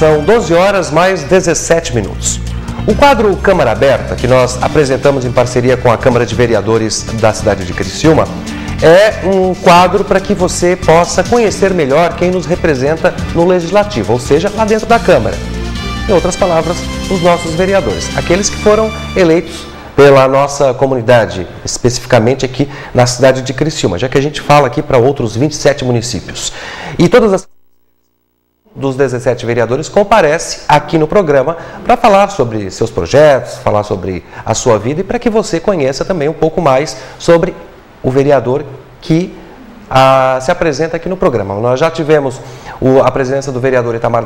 São 12 horas mais 17 minutos. O quadro Câmara Aberta, que nós apresentamos em parceria com a Câmara de Vereadores da cidade de Criciúma, é um quadro para que você possa conhecer melhor quem nos representa no Legislativo, ou seja, lá dentro da Câmara. Em outras palavras, os nossos vereadores, aqueles que foram eleitos pela nossa comunidade, especificamente aqui na cidade de Criciúma, já que a gente fala aqui para outros 27 municípios. E todas as dos 17 vereadores comparece aqui no programa para falar sobre seus projetos, falar sobre a sua vida e para que você conheça também um pouco mais sobre o vereador que se apresenta aqui no programa. Nós já tivemos a presença do vereador Itamar,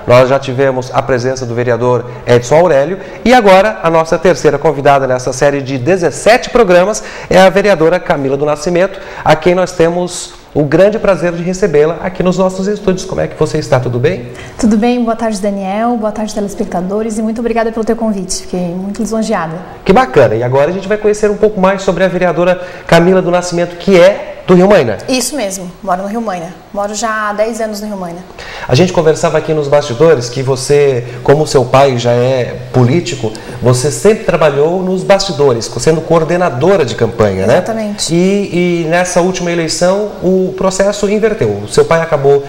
nós já tivemos a presença do vereador Edson Aurélio e agora a nossa terceira convidada nessa série de 17 programas é a vereadora Camila do Nascimento, a quem nós temos o grande prazer de recebê-la aqui nos nossos estúdios. Como é que você está? Tudo bem? Tudo bem, boa tarde, Daniel, boa tarde, telespectadores, e muito obrigada pelo teu convite, fiquei muito lisonjeada. Que bacana, e agora a gente vai conhecer um pouco mais sobre a vereadora Camila do Nascimento, que é do Rio Maina. Isso mesmo, moro no Rio Maina, moro já há 10 anos no Rio Maina. A gente conversava aqui nos bastidores que você, como seu pai já é político, você sempre trabalhou nos bastidores, sendo coordenadora de campanha, né? Exatamente. E nessa última eleição o processo inverteu. O seu pai acabou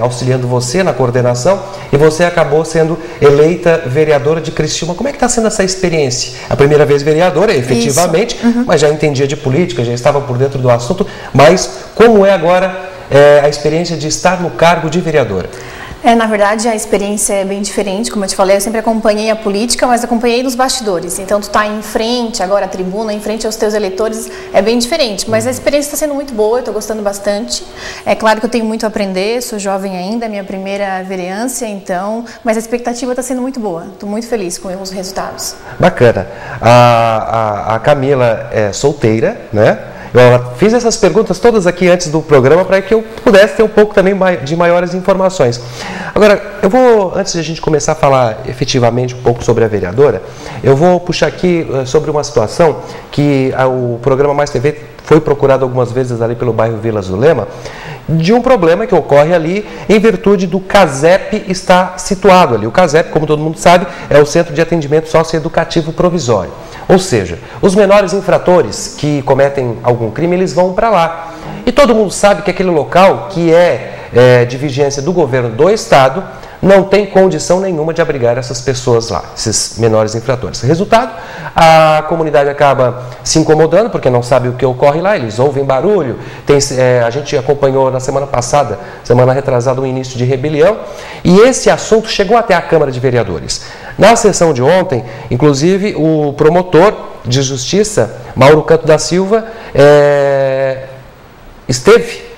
auxiliando você na coordenação e você acabou sendo eleita vereadora de Criciúma. Como é que está sendo essa experiência? A primeira vez vereadora, efetivamente, mas já entendia de política, já estava por dentro do assunto, mas como é agora a experiência de estar no cargo de vereadora? Na verdade, a experiência é bem diferente, como eu te falei, eu sempre acompanhei a política, mas acompanhei nos bastidores. Então, tu tá em frente, agora a tribuna, em frente aos teus eleitores, é bem diferente. Mas a experiência está sendo muito boa, eu estou gostando bastante. É claro que eu tenho muito a aprender, sou jovem ainda, é minha primeira vereança, então... Mas a expectativa está sendo muito boa, estou muito feliz com os resultados. Bacana. A Camila é solteira, né? Eu fiz essas perguntas todas aqui antes do programa para que eu pudesse ter um pouco também de maiores informações. Agora, eu vou, antes de a gente começar a falar efetivamente um pouco sobre a vereadora, eu vou puxar aqui sobre uma situação que o programa Mais TV foi procurado algumas vezes ali pelo bairro Vila Zulema, de um problema que ocorre ali em virtude do CASEP estar situado ali. O CASEP, como todo mundo sabe, é o Centro de Atendimento Socioeducativo Provisório. Ou seja, os menores infratores que cometem algum crime, eles vão para lá. E todo mundo sabe que aquele local, que é de vigência do governo do Estado, não tem condição nenhuma de abrigar essas pessoas lá, esses menores infratores. Resultado, a comunidade acaba se incomodando, porque não sabe o que ocorre lá, eles ouvem barulho. A gente acompanhou na semana passada, semana retrasada, um início de rebelião, e esse assunto chegou até a Câmara de Vereadores. Na sessão de ontem, inclusive, o promotor de justiça, Mauro Canto da Silva, esteve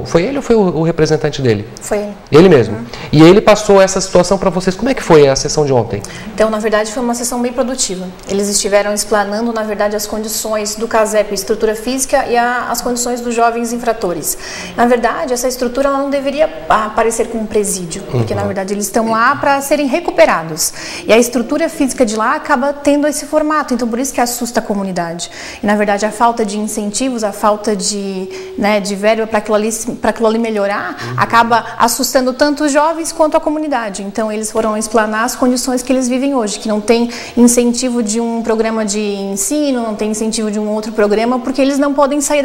foi ele ou foi o representante dele? Foi ele. Ele mesmo. E ele passou essa situação para vocês. Como é que foi a sessão de ontem? Então, na verdade, foi uma sessão bem produtiva. Eles estiveram explanando, na verdade, as condições do CASEP, estrutura física, e as condições dos jovens infratores. Na verdade, essa estrutura ela não deveria aparecer como um presídio, porque, na verdade, eles estão lá para serem recuperados. E a estrutura física de lá acaba tendo esse formato, então por isso que assusta a comunidade. E, na verdade, a falta de incentivos, a falta de verba para aquilo ali melhorar, acaba assustando tanto os jovens quanto a comunidade. Então, eles foram explanar as condições que eles vivem hoje, que não tem incentivo de um programa de ensino, não tem incentivo de um outro programa, porque eles não podem sair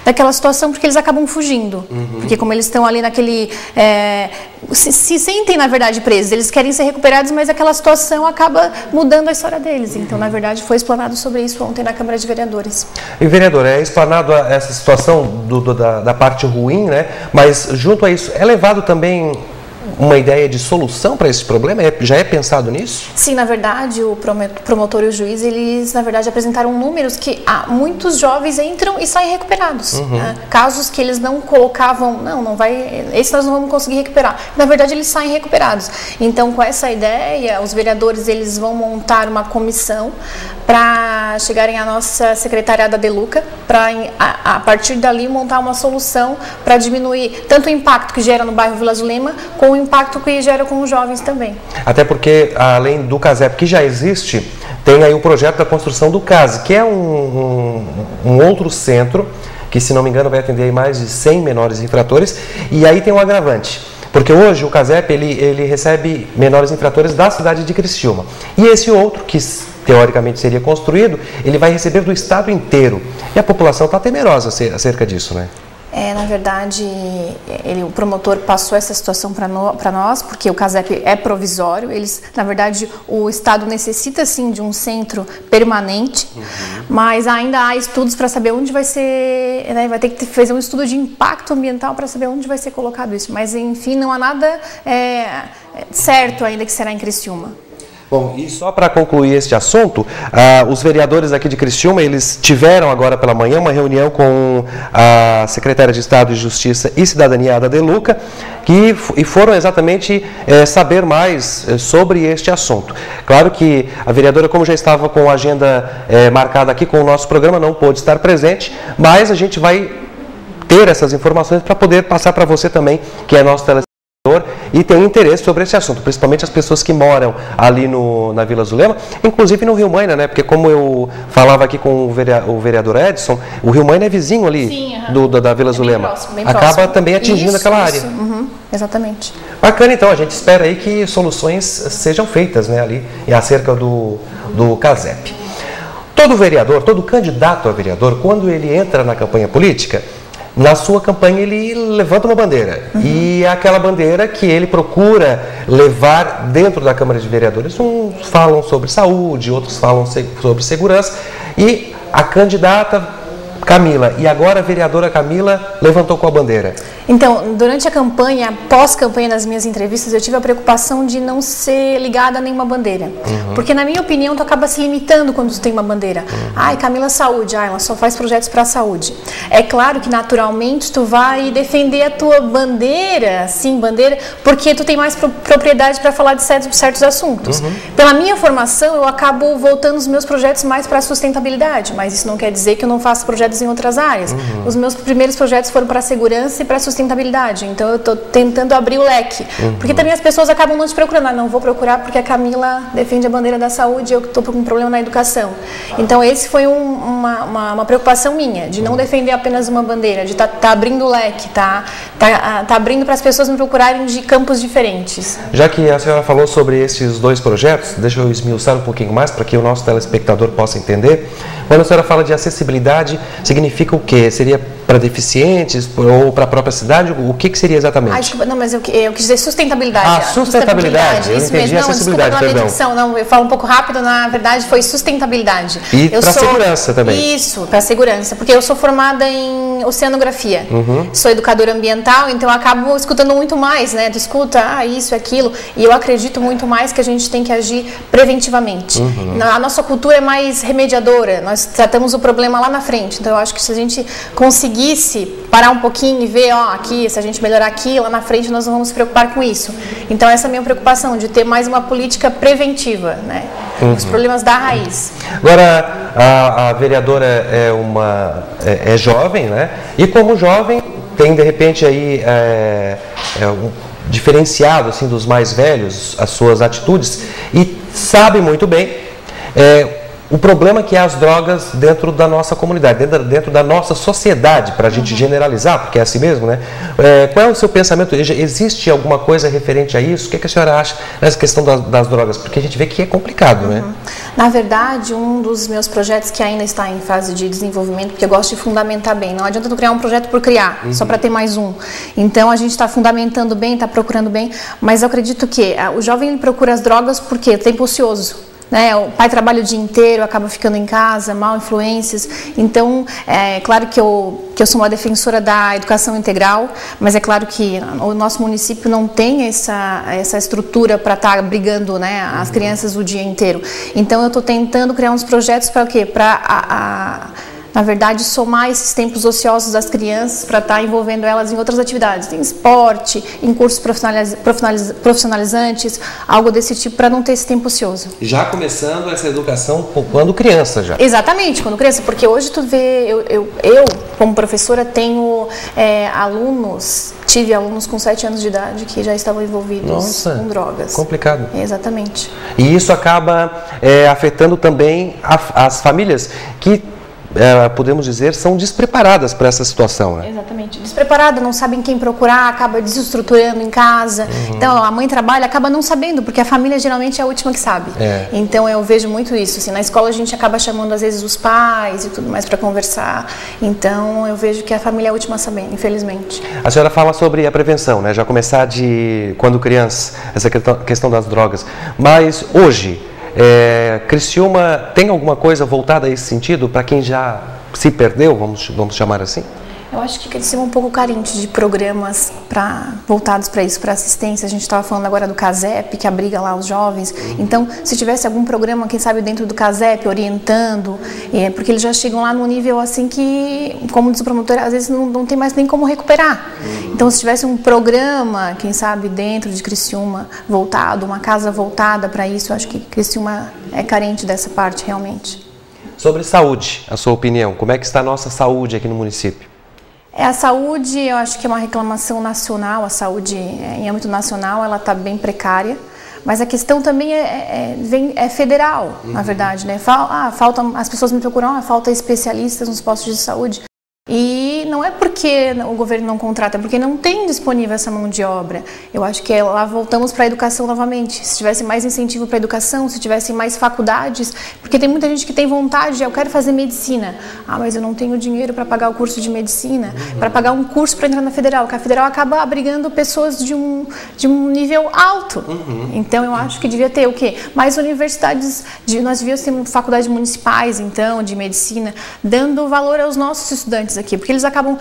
daquela situação, porque eles acabam fugindo. Porque como eles estão ali naquele... se sentem, na verdade, presos. Eles querem ser recuperados, mas aquela situação acaba mudando a história deles. Então, na verdade, foi explanado sobre isso ontem na Câmara de Vereadores. E, vereador, é explanado essa situação da parte ruim, né? Mas junto a isso, é levado também uma ideia de solução para esse problema? Já é pensado nisso? Sim, na verdade, o promotor e o juiz, eles, na verdade, apresentaram números que muitos jovens entram e saem recuperados. Né? Casos que eles não colocavam, esse nós não vamos conseguir recuperar. Na verdade, eles saem recuperados. Então, com essa ideia, os vereadores, eles vão montar uma comissão para chegarem à nossa secretariada de Luca, para, a partir dali, montar uma solução para diminuir tanto o impacto que gera no bairro Vila Zulema, com o impacto que gera com os jovens também. Até porque, além do CASEP que já existe, tem aí o projeto da construção do CASE, que é um outro centro, que, se não me engano, vai atender mais de 100 menores infratores, e aí tem um agravante. Porque hoje o CASEP ele recebe menores infratores da cidade de Criciúma. E esse outro, que teoricamente seria construído, ele vai receber do estado inteiro. E a população está temerosa acerca disso, né? Na verdade, o promotor passou essa situação para nós, porque o CASEP é provisório. Na verdade, o Estado necessita, sim, de um centro permanente, mas ainda há estudos para saber onde vai ser, né, vai ter que fazer um estudo de impacto ambiental para saber onde vai ser colocado isso. Mas, enfim, não há nada certo ainda que será em Criciúma. Bom, e só para concluir este assunto, os vereadores aqui de Criciúma, eles tiveram agora pela manhã uma reunião com a secretária de Estado de Justiça e Cidadania, Ada De Luca, e foram exatamente saber mais sobre este assunto. Claro que a vereadora, como já estava com a agenda marcada aqui com o nosso programa, não pôde estar presente, mas a gente vai ter essas informações para poder passar para você também, que é nosso telespectador, e tem interesse sobre esse assunto, principalmente as pessoas que moram ali na Vila Zulema, inclusive no Rio Maina, né? Porque como eu falava aqui com o vereador Edson, o Rio Maina é vizinho ali. Sim, da Vila Zulema. Bem próximo. Acaba também atingindo aquela área. Exatamente. Bacana, então, a gente espera aí que soluções sejam feitas, né, ali acerca do CASEP. Todo vereador, todo candidato a vereador, quando ele entra na campanha política, na sua campanha ele levanta uma bandeira, e é aquela bandeira que ele procura levar dentro da Câmara de Vereadores. Uns falam sobre saúde, outros falam sobre segurança, e a candidata Camila, e agora a vereadora Camila levantou com a bandeira. Então, durante a campanha, pós-campanha, nas minhas entrevistas, eu tive a preocupação de não ser ligada a nenhuma bandeira. Porque, na minha opinião, tu acaba se limitando quando tu tem uma bandeira. Ai, Camila Saúde, ela só faz projetos para a saúde. É claro que, naturalmente, tu vai defender a tua bandeira, sim, bandeira, porque tu tem mais propriedade para falar de certos assuntos. Pela minha formação, eu acabo voltando os meus projetos mais para a sustentabilidade, mas isso não quer dizer que eu não faço projetos em outras áreas. Os meus primeiros projetos foram para a segurança e para a sustentabilidade, então eu estou tentando abrir o leque, porque também as pessoas acabam não te procurando, não vou procurar porque a Camila defende a bandeira da saúde e eu estou com um problema na educação. Então esse foi uma preocupação minha, de não defender apenas uma bandeira, de tá abrindo o leque, tá abrindo para as pessoas me procurarem de campos diferentes. Já que a senhora falou sobre esses dois projetos, deixa eu esmiuçar um pouquinho mais para que o nosso telespectador possa entender. Quando a senhora fala de acessibilidade, significa o quê? Seria para deficientes ou para a própria cidade? O que seria exatamente? Desculpa, não, mas eu quis dizer sustentabilidade. Sustentabilidade. Eu isso entendi mesmo. acessibilidade, Dicção, não, eu falo um pouco rápido, na verdade foi sustentabilidade. E para segurança também. Isso, para segurança, porque eu sou formada em oceanografia, sou educadora ambiental, então eu acabo escutando muito mais, né? Tu escuta, isso, aquilo, e eu acredito muito mais que a gente tem que agir preventivamente. A nossa cultura é mais remediadora, nós tratamos o problema lá na frente, então eu acho que se a gente conseguisse parar um pouquinho e ver, aqui, se a gente melhorar aqui, lá na frente nós não vamos se preocupar com isso. Então essa é a minha preocupação, de ter mais uma política preventiva, né? Os problemas da raiz. Agora, a vereadora é jovem, né? E como jovem, tem de repente aí um diferenciado assim, dos mais velhos, as suas atitudes, e sabe muito bem o problema que é as drogas dentro da nossa comunidade, dentro da nossa sociedade, para a gente generalizar, porque é assim mesmo, né? Qual é o seu pensamento? Existe alguma coisa referente a isso? O que a senhora acha nessa questão das drogas? Porque a gente vê que é complicado, né? Na verdade, um dos meus projetos que ainda está em fase de desenvolvimento, porque eu gosto de fundamentar bem, não adianta tu criar um projeto por criar, só para ter mais um. Então, a gente está fundamentando bem, está procurando bem, mas eu acredito que o jovem ele procura as drogas porque é tempo ocioso. Né? O pai trabalha o dia inteiro, acaba ficando em casa, mal influências. Então, é claro que eu sou uma defensora da educação integral, mas é claro que o nosso município não tem essa estrutura para estar brigando, né, as crianças o dia inteiro. Então, eu estou tentando criar uns projetos para o quê? Na verdade, somar esses tempos ociosos das crianças para estar envolvendo elas em outras atividades, em esporte, em cursos profissionalizantes, algo desse tipo, para não ter esse tempo ocioso. Já começando essa educação quando criança já? Exatamente, quando criança, porque hoje tu vê, eu como professora tenho tive alunos com 7 anos de idade que já estavam envolvidos com drogas. Complicado. Exatamente. E isso acaba afetando também as famílias que podemos dizer, são despreparadas para essa situação, né? Exatamente. Despreparada, não sabem quem procurar, acaba desestruturando em casa. Então, a mãe trabalha, acaba não sabendo, porque a família geralmente é a última que sabe. Então, eu vejo muito isso. Assim, na escola a gente acaba chamando, às vezes, os pais e tudo mais para conversar. Então, eu vejo que a família é a última a saber, infelizmente. A senhora fala sobre a prevenção, né? Já começar de quando criança, essa questão das drogas. Mas, hoje, Criciúma tem alguma coisa voltada a esse sentido para quem já se perdeu, vamos chamar assim? Eu acho que Criciúma é um pouco carente de programas voltados para isso, para assistência. A gente estava falando agora do CASEP, que abriga lá os jovens. Então, se tivesse algum programa, quem sabe dentro do CASEP, orientando, porque eles já chegam lá no nível assim que, como diz o promotor, às vezes não tem mais nem como recuperar. Então, se tivesse um programa, quem sabe dentro de Criciúma, voltado, uma casa voltada para isso, eu acho que Criciúma é carente dessa parte realmente. Sobre saúde, a sua opinião, como é que está a nossa saúde aqui no município? A saúde, eu acho que é uma reclamação nacional, a saúde em âmbito nacional, ela está bem precária, mas a questão também é federal, na verdade, né? As pessoas me procuram, falta especialistas nos postos de saúde. E não é porque o governo não contrata, é porque não tem disponível essa mão de obra. Eu acho que lá voltamos para a educação novamente. Se tivesse mais incentivo para a educação, se tivesse mais faculdades, porque tem muita gente que tem vontade, eu quero fazer medicina. Mas eu não tenho dinheiro para pagar o curso de medicina, para pagar um curso para entrar na federal, porque a federal acaba abrigando pessoas de um nível alto. Então eu acho que devia ter o quê? Mais universidades, nós devíamos ter faculdades municipais, então, de medicina, dando valor aos nossos estudantes aqui, porque eles acabam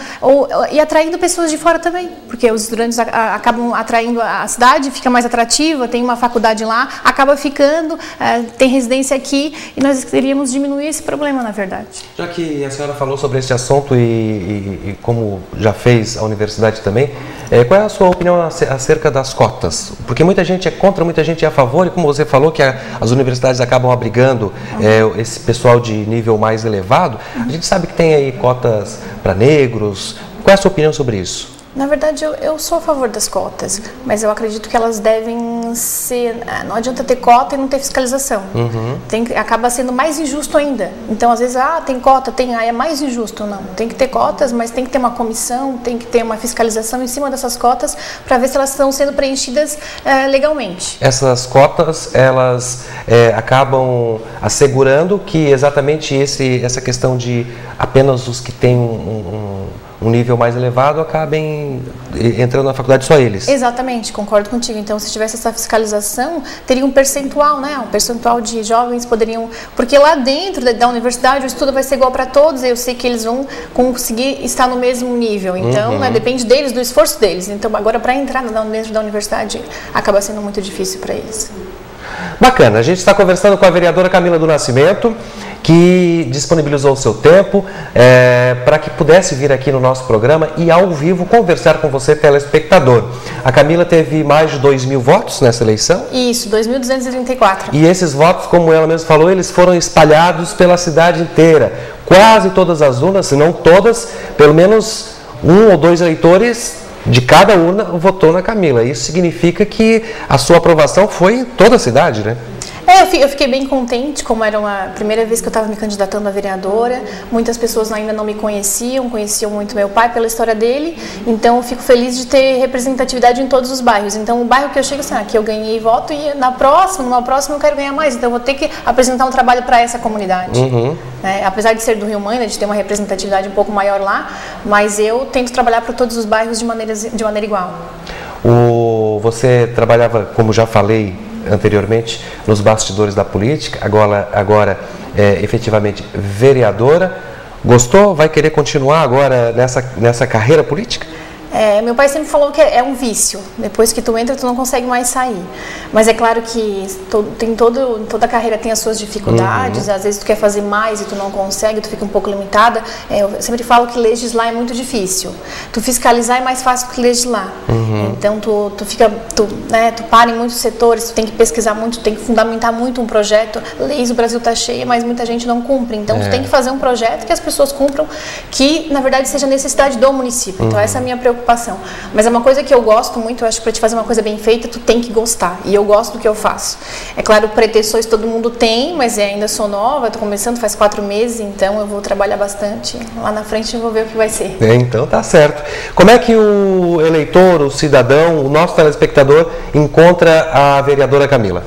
e atraindo pessoas de fora também, porque os estudantes acabam atraindo a cidade, fica mais atrativa, tem uma faculdade lá, acaba ficando, tem residência aqui e nós queríamos diminuir esse problema, na verdade. Já que a senhora falou sobre esse assunto e como já fez a universidade também, qual é a sua opinião acerca das cotas? Porque muita gente é contra, muita gente é a favor, e como você falou que as universidades acabam abrigando esse pessoal de nível mais elevado, a gente sabe que tem aí cotas para negros. Qual é a sua opinião sobre isso? Na verdade, eu sou a favor das cotas, mas eu acredito que elas devem ser... Não adianta ter cota e não ter fiscalização. Acaba sendo mais injusto ainda. Então, às vezes, tem cota, é mais injusto. Não, tem que ter cotas, mas tem que ter uma comissão, tem que ter uma fiscalização em cima dessas cotas para ver se elas estão sendo preenchidas legalmente. Essas cotas, elas acabam assegurando que exatamente essa questão de apenas os que têm um nível mais elevado acabem entrando na faculdade só eles. Exatamente, concordo contigo. Então, se tivesse essa fiscalização, teria um percentual, né? Um percentual de jovens poderiam... Porque lá dentro da universidade o estudo vai ser igual para todos, eu sei que eles vão conseguir estar no mesmo nível. Então, depende deles, do esforço deles. Então, agora para entrar dentro da universidade acaba sendo muito difícil para eles. Bacana, a gente está conversando com a vereadora Camila do Nascimento, que disponibilizou o seu tempo para que pudesse vir aqui no nosso programa e ao vivo conversar com você, telespectador. A Camila teve mais de 2.000 votos nessa eleição? Isso, 2.234. E esses votos, como ela mesma falou, eles foram espalhados pela cidade inteira. Quase todas as urnas, se não todas, pelo menos 1 ou 2 eleitores de cada urna votou na Camila. Isso significa que a sua aprovação foi em toda a cidade, né? Eu fiquei bem contente, como era a primeira vez que eu estava me candidatando a vereadora. Muitas pessoas ainda não me conheciam muito meu pai pela história dele. Então, eu fico feliz de ter representatividade em todos os bairros. Então, o bairro que eu chego, aqui eu ganhei voto e numa próxima eu quero ganhar mais. Então, eu vou ter que apresentar um trabalho para essa comunidade. Apesar de ser do Rio Mãe, de ter uma representatividade um pouco maior lá, mas eu tento trabalhar para todos os bairros de maneira igual. Você trabalhava, como já falei anteriormente, nos bastidores da política, agora efetivamente vereadora. Gostou? Vai querer continuar agora nessa carreira política? Meu pai sempre falou que é um vício. Depois que tu entra, tu não consegue mais sair. Mas é claro que toda carreira tem as suas dificuldades. Às vezes tu quer fazer mais e tu não consegue, tu fica um pouco limitada. Eu sempre falo que legislar é muito difícil. Tu fiscalizar é mais fácil que legislar. Então tu para em muitos setores, tu tem que pesquisar muito, tu tem que fundamentar muito um projeto. Leis, o Brasil está cheio, mas muita gente não cumpre. Então tu tem que fazer um projeto que as pessoas cumpram, que na verdade seja necessidade do município. Então essa é a minha preocupação preocupação. Mas é uma coisa que eu gosto muito, eu acho que para te fazer uma coisa bem feita, tu tem que gostar. E eu gosto do que eu faço. É claro, pretensões todo mundo tem, mas ainda sou nova, estou começando faz 4 meses, então eu vou trabalhar bastante. Lá na frente eu vou ver o que vai ser. Então tá certo. Como é que o eleitor, o cidadão, o nosso telespectador encontra a vereadora Camila?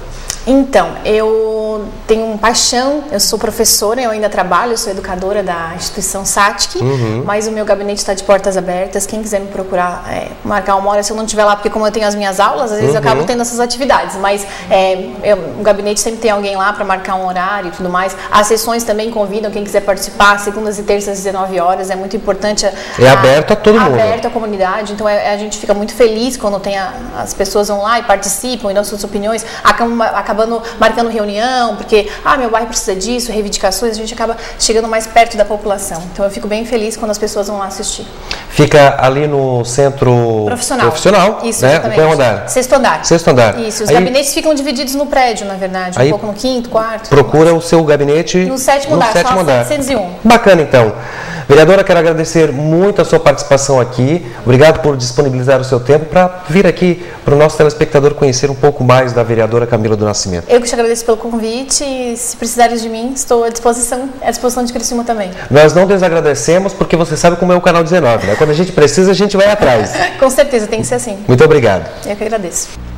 Então, eu tenho paixão, eu sou professora, eu ainda trabalho, eu sou educadora da instituição SATIC, mas o meu gabinete está de portas abertas. Quem quiser me procurar, marcar uma hora, se eu não estiver lá, porque como eu tenho as minhas aulas, às vezes eu acabo tendo essas atividades, mas o gabinete sempre tem alguém lá para marcar um horário e tudo mais. As sessões também convidam quem quiser participar, segundas e terças às 19 horas, é muito importante. É aberto a todo mundo. Aberto à comunidade, então a gente fica muito feliz quando tem as pessoas vão lá e participam e dão suas opiniões, acabando marcando reunião, porque meu bairro precisa disso, reivindicações, a gente acaba chegando mais perto da população. Então eu fico bem feliz quando as pessoas vão lá assistir. Fica ali no centro profissional, isso, né? exatamente. Qual andar? Sexto andar. Sexto andar. Isso, os gabinetes ficam divididos no prédio, na verdade, um pouco no quinto, quarto. Procura o seu gabinete no sétimo andar, só 701. Bacana, então. Vereadora, quero agradecer muito a sua participação aqui. Obrigado por disponibilizar o seu tempo para vir aqui para o nosso telespectador conhecer um pouco mais da vereadora Camila do Nascimento. Eu que te agradeço pelo convite e se precisares de mim, estou à disposição de Criciúma também. Nós não desagradecemos porque você sabe como é o Canal 19, né? Quando a gente precisa, a gente vai atrás. Com certeza, tem que ser assim. Muito obrigado. Eu que agradeço.